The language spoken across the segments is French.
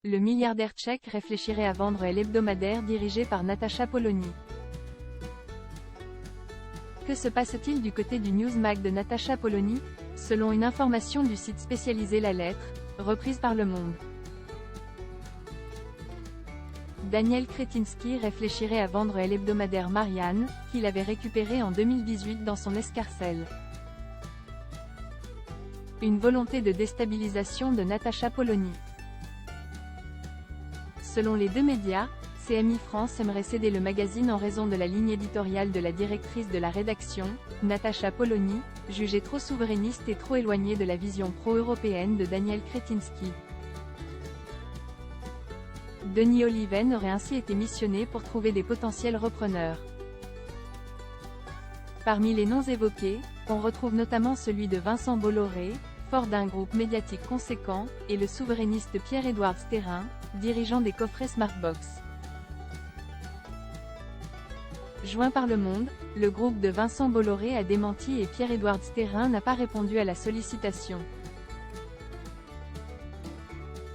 Le milliardaire tchèque réfléchirait à vendre l'hebdomadaire dirigé par Natacha Polony. Que se passe-t-il du côté du Newsmag de Natacha Polony? Selon une information du site spécialisé La Lettre, reprise par Le Monde, Daniel Kretinsky réfléchirait à vendre l'hebdomadaire Marianne, qu'il avait récupéré en 2018 dans son escarcelle. Une volonté de déstabilisation de Natacha Polony. Selon les deux médias, CMI France aimerait céder le magazine en raison de la ligne éditoriale de la directrice de la rédaction, Natacha Polony, jugée trop souverainiste et trop éloignée de la vision pro-européenne de Daniel Kretinsky. Denis Oliven aurait ainsi été missionné pour trouver des potentiels repreneurs. Parmi les noms évoqués, on retrouve notamment celui de Vincent Bolloré, fort d'un groupe médiatique conséquent, et le souverainiste Pierre-Édouard Stérin, dirigeant des coffrets Smartbox. Joint par Le Monde, le groupe de Vincent Bolloré a démenti et Pierre-Édouard Stérin n'a pas répondu à la sollicitation.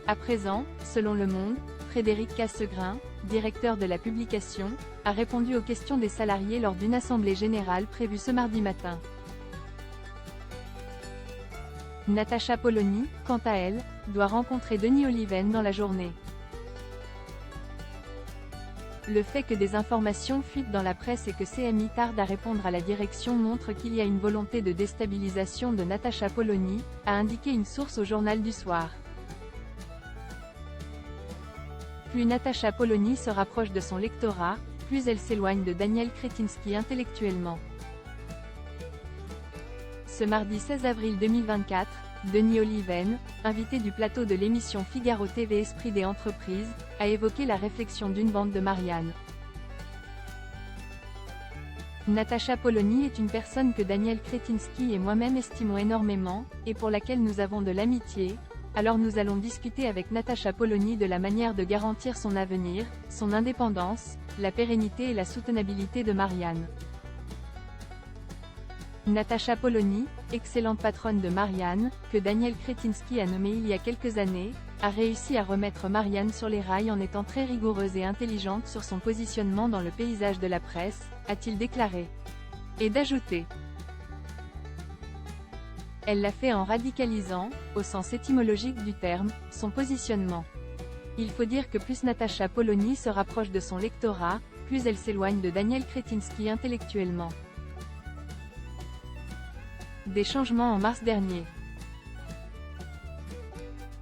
À présent, selon Le Monde, Frédéric Cassegrain, directeur de la publication, a répondu aux questions des salariés lors d'une assemblée générale prévue ce mardi matin. Natacha Polony, quant à elle, doit rencontrer Denis Oliven dans la journée. Le fait que des informations fuitent dans la presse et que CMI tarde à répondre à la direction montre qu'il y a une volonté de déstabilisation de Natacha Polony, a indiqué une source au Journal du Soir. Plus Natacha Polony se rapproche de son lectorat, plus elle s'éloigne de Daniel Kretinsky intellectuellement. Ce mardi 16 avril 2024, Denis Oliven, invité du plateau de l'émission Figaro TV Esprit des entreprises, a évoqué la réflexion d'une vente de Marianne. Natacha Polony est une personne que Daniel Kretinsky et moi-même estimons énormément, et pour laquelle nous avons de l'amitié, alors nous allons discuter avec Natacha Polony de la manière de garantir son avenir, son indépendance, la pérennité et la soutenabilité de Marianne. Natacha Polony, excellente patronne de Marianne, que Daniel Kretinsky a nommée il y a quelques années, a réussi à remettre Marianne sur les rails en étant très rigoureuse et intelligente sur son positionnement dans le paysage de la presse, a-t-il déclaré. Et d'ajouter. Elle l'a fait en radicalisant, au sens étymologique du terme, son positionnement. Il faut dire que plus Natacha Polony se rapproche de son lectorat, plus elle s'éloigne de Daniel Kretinsky intellectuellement. Des changements en mars dernier.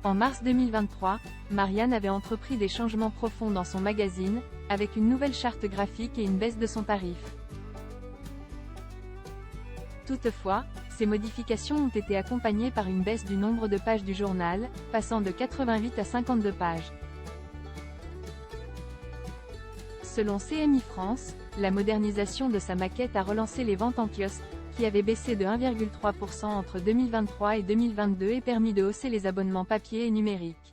En mars 2023, Marianne avait entrepris des changements profonds dans son magazine, avec une nouvelle charte graphique et une baisse de son tarif. Toutefois, ces modifications ont été accompagnées par une baisse du nombre de pages du journal, passant de 88 à 52 pages. Selon CMI France, la modernisation de sa maquette a relancé les ventes en kiosque, qui avaient baissé de 1,3% entre 2023 et 2022 et permis de hausser les abonnements papier et numérique.